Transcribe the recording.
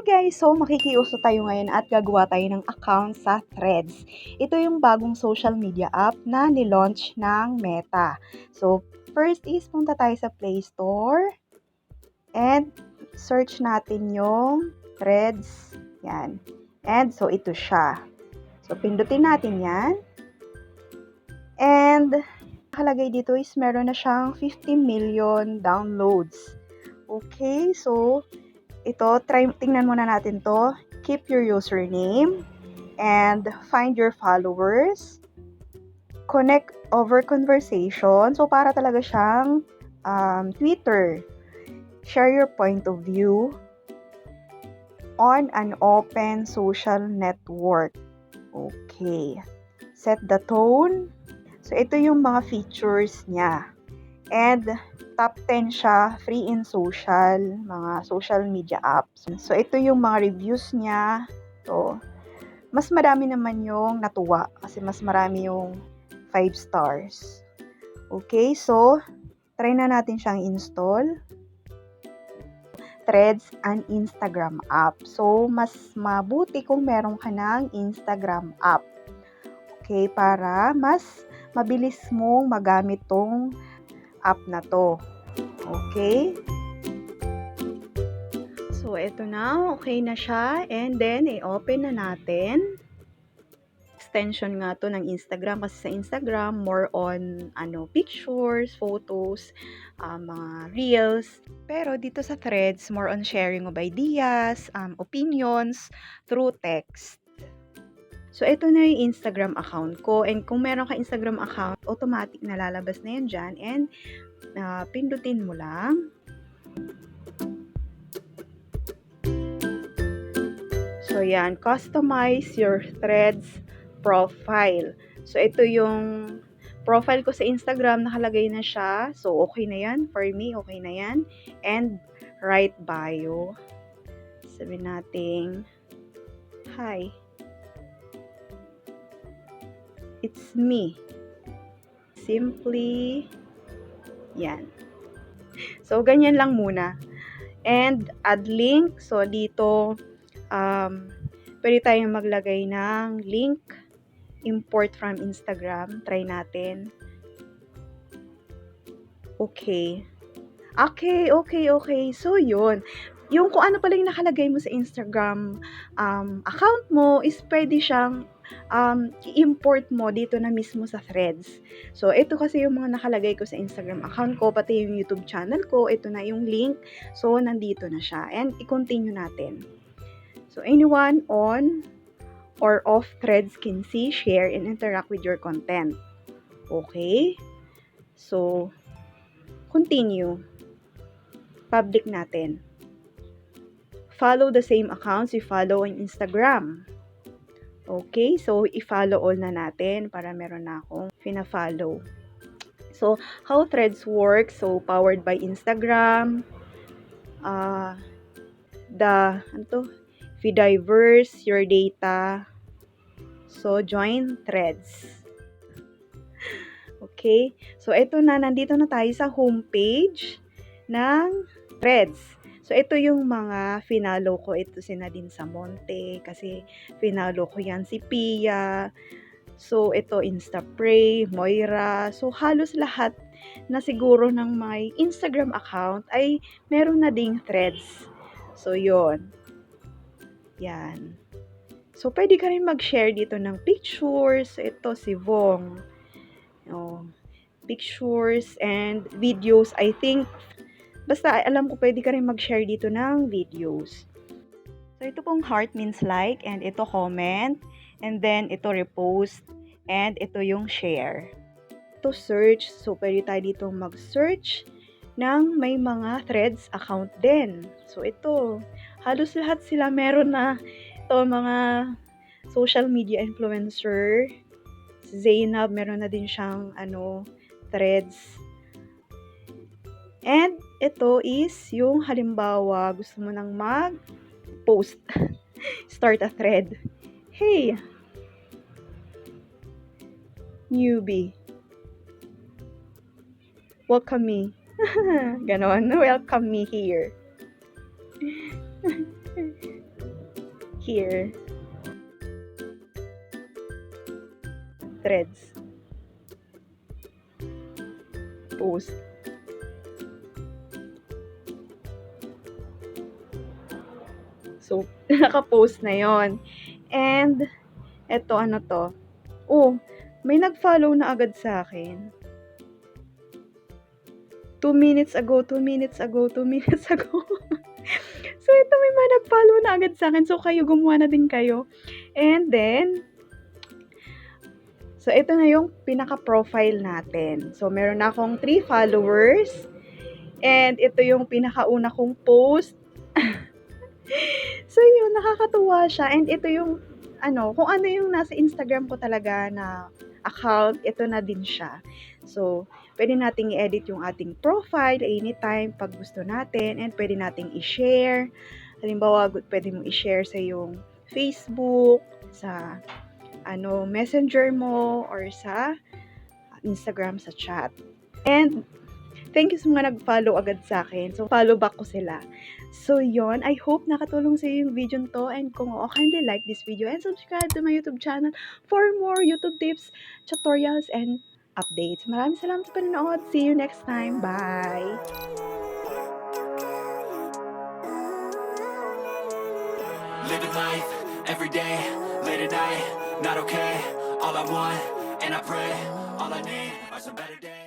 Hi guys! So, makikiuso tayo ngayon at gagawa tayo ng account sa Threads. Ito yung bagong social media app na nilaunch ng Meta. So, first is punta tayo sa Play Store and search natin yung Threads. Yan. And so, ito siya. So, pindutin natin yan. And, nakalagay dito is meron na siyang 50 million downloads. Okay, so, ito, tingnan muna natin to. Keep your username and find your followers. Connect over conversation. So, para talaga siyang Twitter. Share your point of view on an open social network. Okay. Set the tone. So, ito yung mga features niya. And, top 10 siya, free in social, mga social media apps. So, ito yung mga reviews niya. So, mas marami naman yung natuwa kasi mas marami yung 5 stars. Okay, so, try na natin siyang install. Threads and Instagram app. So, mas mabuti kung meron ka ng Instagram app. Okay, para mas mabilis mong magamit tong app na to. Okay? So, ito na. Okay na siya. And then, i-open na natin. Extension nga to ng Instagram. Kasi sa Instagram, more on pictures, photos, mga reels. Pero dito sa Threads, more on sharing of ideas, opinions, through text. So, ito na yung Instagram account ko. And kung meron ka Instagram account, automatic na lalabas na yan dyan. And, pindutin mo lang. So, yan. Customize your Threads profile. So, ito yung profile ko sa Instagram. Nakalagay na siya. So, okay na yan. For me, okay na yan. And, write bio. Sabihin natin, hi. It's me. Simply, yan. So, ganyan lang muna. And, add link. So, dito, pwede tayong maglagay ng link. Import from Instagram. Try natin. Okay. Okay. So, yun. Yung kung ano pala yung nakalagay mo sa Instagram account mo is pwede siyang i-import mo dito na mismo sa Threads. So, ito kasi yung mga nakalagay ko sa Instagram account ko, pati yung YouTube channel ko. Ito na yung link. So, nandito na siya. And, i-continue natin. So, anyone on or off Threads can see, share, and interact with your content. Okay? So, continue. Public natin. Follow the same accounts you follow on Instagram. Okay? So, i-follow all na natin para meron na akong fina-follow. So, how Threads works? So, powered by Instagram. Diverse your data. So, join Threads. Okay? So, ito na. Nandito na tayo sa homepage ng Threads. So, ito yung mga finalo ko. Ito si Nadine Samonte. Kasi, finalo ko yan si Pia. So, ito Instapray, Moira. So, halos lahat na siguro ng may Instagram account ay meron na ding Threads. So, yon. Yan. So, pwede ka rin mag-share dito ng pictures. Ito si Vong. Pictures and videos. I think, basta alam ko pwede ka rin mag-share dito ng videos. So, ito pong heart means like, and ito comment, and then ito repost, and ito yung share. Ito search. So, pwede tayo dito mag-search ng may mga Threads account din. So, ito. Halos lahat sila meron na ito mga social media influencer. Si Zainab, meron na din siyang Threads. And ito is yung halimbawa, gusto mo nang mag-post. Start a thread. Hey, newbie. Welcome me. Ganon. Welcome me here. here. Threads. Post. So, naka-post na yon. And, eto, ano to? Oh, may nag-follow na agad sa akin. 2 minutes ago, 2 minutes ago, 2 minutes ago. So, ito may mga nag-follow na agad sa akin. So, kayo, gumawa na din kayo. And then, so, ito na yung pinaka-profile natin. So, meron na akong 3 followers. And ito yung pinakauna kong post. So, yun, nakakatuwa siya. And ito yung, kung ano yung nasa Instagram ko talaga na account, ito na din siya. So, pwede nating i-edit yung ating profile anytime pag gusto natin. And pwede nating i-share. Halimbawa, pwede mong i-share sa yung Facebook, sa Messenger mo, or sa Instagram, sa chat. And, thank you sa mga nag-follow agad sa akin. So, follow back ko sila. So, yon. I hope nakatulong sa iyo yung video to. And kung oo, kindly like this video and subscribe to my YouTube channel for more YouTube tips, tutorials, and updates. Maraming salamat sa panonood. See you next time. Bye! Living life, every day, late at night, not okay. All I want, and I pray, all I need are some better days.